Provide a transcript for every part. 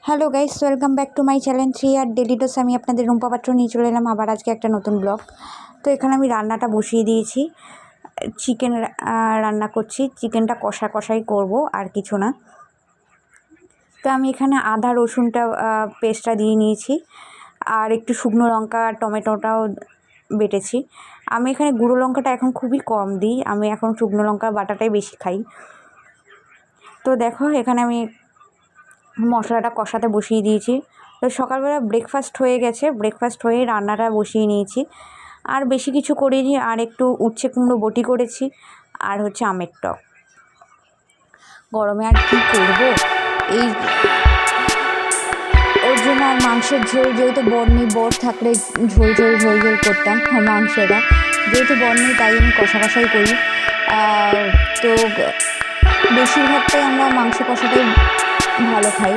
Hello guys, welcome back to my channel 3 আর daily dose. আমি আপনাদের রুম্পা পাত্র নিয়ে চলে এলাম আবার আজকে একটা নতুন ব্লগ। তো এখানে আমি রান্নাটা বসিয়ে দিয়েছি, চিকেন রান্না করছি। চিকেনটা কষাই করব, আর কিছু না। তো আমি এখানে আদা রসুনটা পেস্টটা দিয়ে নিয়েছি, আর একটু শুকনো লঙ্কা আর টমেটোটাও বেটেছি। আমি এখানে গুঁড়ো লঙ্কাটা এখন খুবই কম দিই, আমি এখন শুকনো লঙ্কা বাটাটাই বেশি খাই। তো দেখো এখানে আমি মশলাটা কষাতে বসিয়ে দিয়েছি। তো সকালবেলা ব্রেকফাস্ট হয়ে গেছে, ব্রেকফাস্ট হয়ে রান্নাটা বসিয়ে নিয়েছি। আর বেশি কিছু করিনি, আর একটু উচ্ছে কুমড়ো বটি করেছি, আর হচ্ছে আমের টক। গরমে আর কী করবো, এই ওর জন্য আর মাংসের ঝোল, যেহেতু বর নেই, বর থাকলে ঝোল করতাম মাংসটা। যেহেতু বর নেই তাই আমি কষাই করি। তো বেশিরভাগটাই আমরা মাংস কষাটাই ভালো খাই।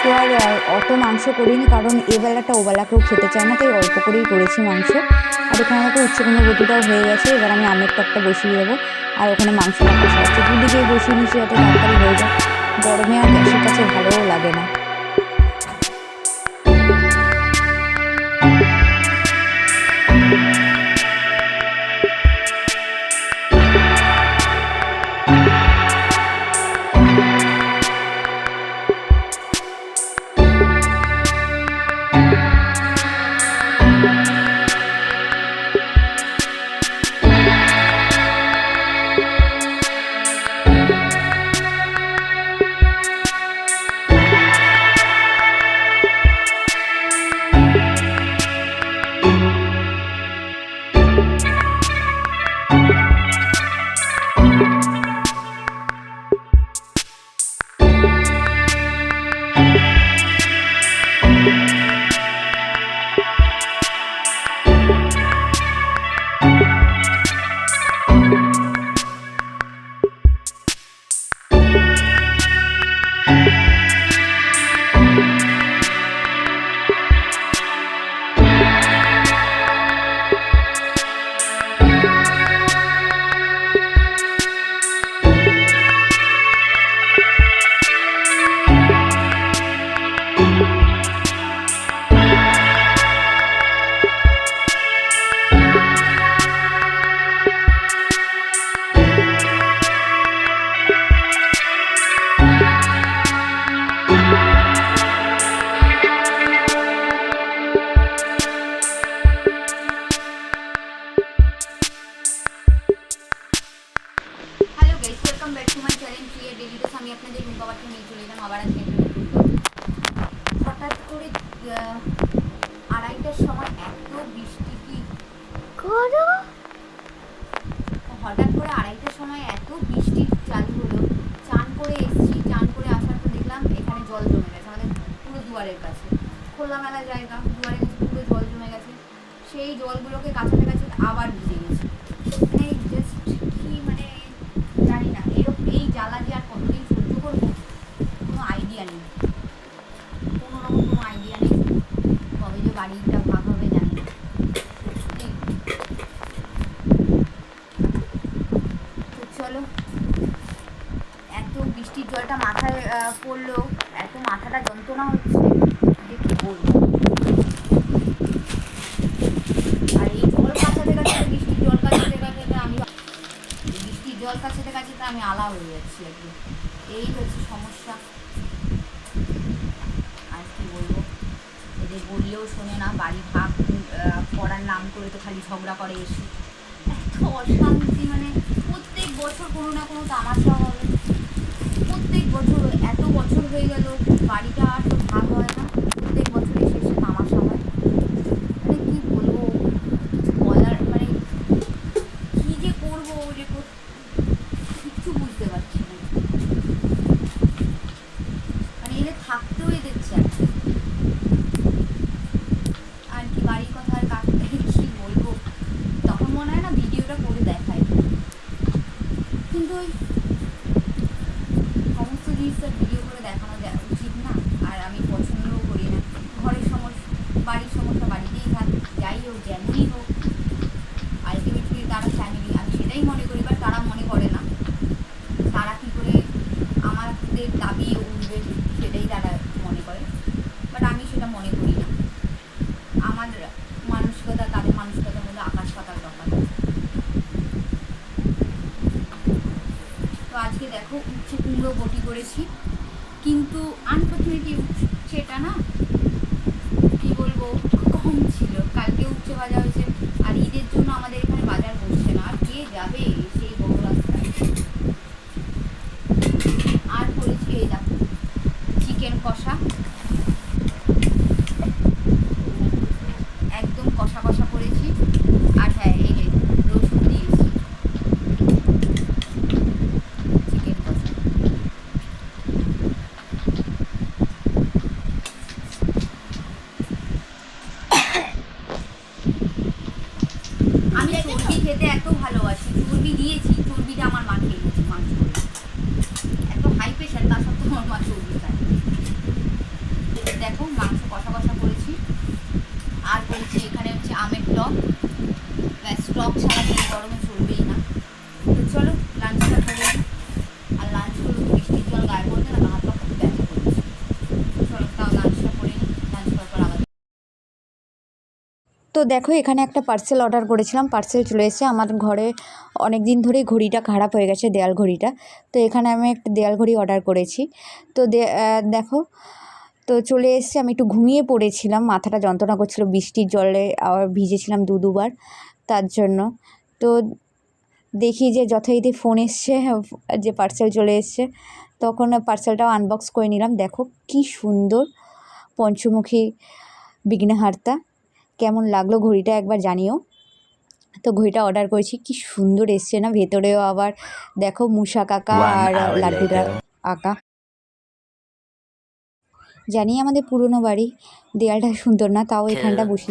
তো আর অত মাংস করিনি, কারণ এবেলাটা ওবেলা কেউ খেতে চায় না, তাই অল্প করেই করেছি মাংস। আর এখানে আমাকে উচ্ছে কুমড়ো বটিটাও হয়ে গেছে। এবার আমি আমের টকটা বসিয়ে দেবো, আর ওখানে মাংসটা কষা হচ্ছে। দুদিকেই বসিয়ে নিচ্ছি যাতে তাড়াতাড়ি হয়ে যায়। গরমে আর গ্যাসের কাছে ভালোও লাগে না। Welcome back to my channel 3 আর ডেলি ডোজ। আমি আপনাদের রুম্পা পাত্র নিয়ে চলে এলাম আবার আজকে একটা নতুন ব্লগ। হঠাৎ করে 2:30টার সময় এত বৃষ্টি, কি করো, হঠাৎ করে 2:30টার সময় এত বৃষ্টি চালু হলো। চান করে এসেছি, চান করে আসার পর দেখলাম এখানে জল জমে গেছে আমাদের পুরো দুয়ারের কাছে। খোলামেলা জায়গা, দুয়ারের কাছে পুরো জল জমে গেছে। সেই জলগুলোকে কাছাতে কাছাতে আবার ভিজে গেছে। মানে জাস্ট কি, মানে জানি না এরকম এই জ্বালা যে আর কতদিন সহ্য করবো কোনো আইডিয়া নেই, কোনো আইডিয়া নেই। কবে যে বাড়িটা ভাগ হবে জানি না। তো চলো, এত বৃষ্টির জলটা মাথায় পড়লো, এত মাথাটা যন্ত্রণা হচ্ছে যে কী বলবো। আর এই জল কাছাতে কাছাতে বৃষ্টির জল কাছাতে কাছাতে আমি আলা হয়ে যাচ্ছি আর কি। এই হচ্ছে সমস্যা। আর কি বলবো, এদের বললেও শোনে না, বাড়ি ভাগ করার নাম করে তো খালি ঝগড়া করে এসে। এত অশান্তি, মানে প্রত্যেক বছর কোনো না কোনো তামাশা হবে। প্রত্যেক বছর, এত বছর হয়ে গেল বাড়িটা আর তো ভাগ হয় না, প্রত্যেক বছরই শেষে তামাশা হয়। মানে কি বলবো, বলার মানে কী যে করবো, যে কিচ্ছু বুঝতে পারছি না। মানে এদের থাকতেও এদের চাই আর কি। বাড়ির কথা আর কাটতে কি বলবো, তখন মনে হয় না ভিডিওটা করে দেখায়, কিন্তু ওই সমস্ত জিনিসটা ভিডিও করে দেখানো উচিত না। আর আমি পছন্দও করি না। ঘরের সমস্যা, বাড়ির সমস্যা বাড়িতেই থাক, যাই হোক যেমনই হোক, আলটিমেটলি তারা ফ্যামিলি, আমি সেটাই মনে করি। বাট তারা মনে করে না, তারা কী করে আমাদের দাবি উঠবে সেটাই তারা মনে করে। উচ্ছে কুমড়ো বটি করেছি, কিন্তু আনফর্চুনেটলি সেটা না কী বলবো কম ছিল। কালকে উচ্ছে ভাজা হয়েছে, আর ঈদের জন্য আমাদের এখানে বাজার বসছে না, আর কে যাবে সেই বড় রাস্তায়। আর করেছি এই দেখো চিকেন কষা, একদম কষা কষা করেছি। আর হ্যাঁ এই যে রসুন দিয়েছি চিকেন কষা। আমি চর্বি খেতে এত ভালোবাসি, চর্বি দিয়েছি, চর্বিটা আমার মা খেয়ে গেছে মাংস করে। এত হাই প্রেশার, তার সত্ত্বেও আমার মা চর্বি খায়। দেখো মাংস কষা কষা করেছি, আর করেছি এখানে হচ্ছে আমের টক। ব্যাস টক ছাড়া তো গরমে চলবেই না। তো চলো লাঞ্চটা করে নিই। আর লাঞ্চ করবো বৃষ্টির জল গায়ে পড়তে না, হাত পা খুব ব্যথা করছে। চলো তাও লাঞ্চটা করে নিই, লাঞ্চ করার পর আবার। তো দেখো এখানে একটা পার্সেল অর্ডার করেছিলাম, পার্সেল চলে এসেছে আমার ঘরে। অনেক দিন ধরেই ঘড়িটা খারাপ হয়ে গেছে, দেয়াল ঘড়িটা। তো এখানে আমি একটা দেয়াল ঘড়ি অর্ডার করেছি। তো দেখো তো চলে এসেছে। আমি একটু ঘুমিয়ে পড়েছিলাম, মাথাটা যন্ত্রণা করছিল, বৃষ্টির জলে আবার ভিজেছিলাম দুবার, তার জন্য। তো দেখি যে যথারীতি ফোন এসছে যে পার্সেল চলে এসছে, তখন পার্সেলটাও আনবক্স করে নিলাম। দেখো কি সুন্দর পঞ্চমুখী বিঘ্নহার্তা। কেমন লাগলো ঘড়িটা একবার জানিও। তো ঘড়িটা অর্ডার করেছি, কি সুন্দর এসছে না, ভেতরেও আবার দেখো মূষা কাকা আর লাড্ডুরা আঁকা। জানি আমাদের পুরনো বাড়ি, দেয়ালটা সুন্দর না, তাও এখানটা বসি।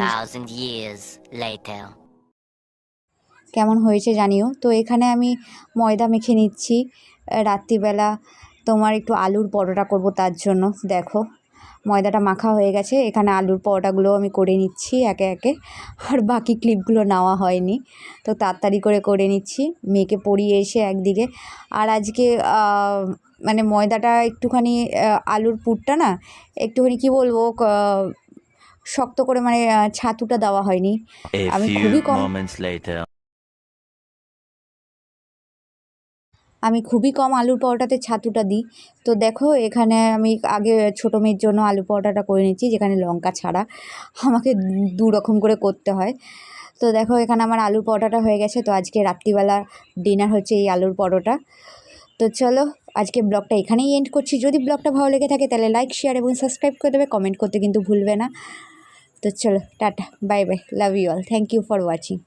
কেমন হয়েছে জানিও। তো এখানে আমি ময়দা মেখে নিচ্ছি রাত্রিবেলা, তোমার একটু আলুর পরোটা করব, তার জন্য দেখো ময়দাটা মাখা হয়ে গেছে। এখানে আলুর পরোটাগুলো আমি করে নিচ্ছি একে একে, আর বাকি ক্লিপগুলো নেওয়া হয়নি, তো তাড়াতাড়ি করে নিচ্ছি। মেয়েকে পড়িয়ে এসে একদিকে। আর আজকে মানে ময়দাটা একটুখানি আলুর পুরটা না একটুখানি কী বলবো শক্ত করে, মানে ছাতুটা দেওয়া হয়নি। আমি খুবই কম আলুর পরোটাতে ছাতুটা দিই। তো দেখো এখানে আমি আগে ছোটো মেয়ের জন্য আলু পরোটাটা করে নিচ্ছি, যেখানে লঙ্কা ছাড়া আমাকে দু রকম করে করতে হয়। তো দেখো এখানে আমার আলুর পরোটাটা হয়ে গেছে। তো আজকে রাত্রিবেলা ডিনার হচ্ছে এই আলুর পরোটা। তো চলো আজকে ব্লগটা এখানেই এন্ড করছি। যদি ব্লগটা ভালো লেগে থাকে তাহলে লাইক, শেয়ার এবং সাবস্ক্রাইব করে দেবে, কমেন্ট করতে কিন্তু ভুলবে না। তো চলো tata, bye bye, love you all, thank you for watching.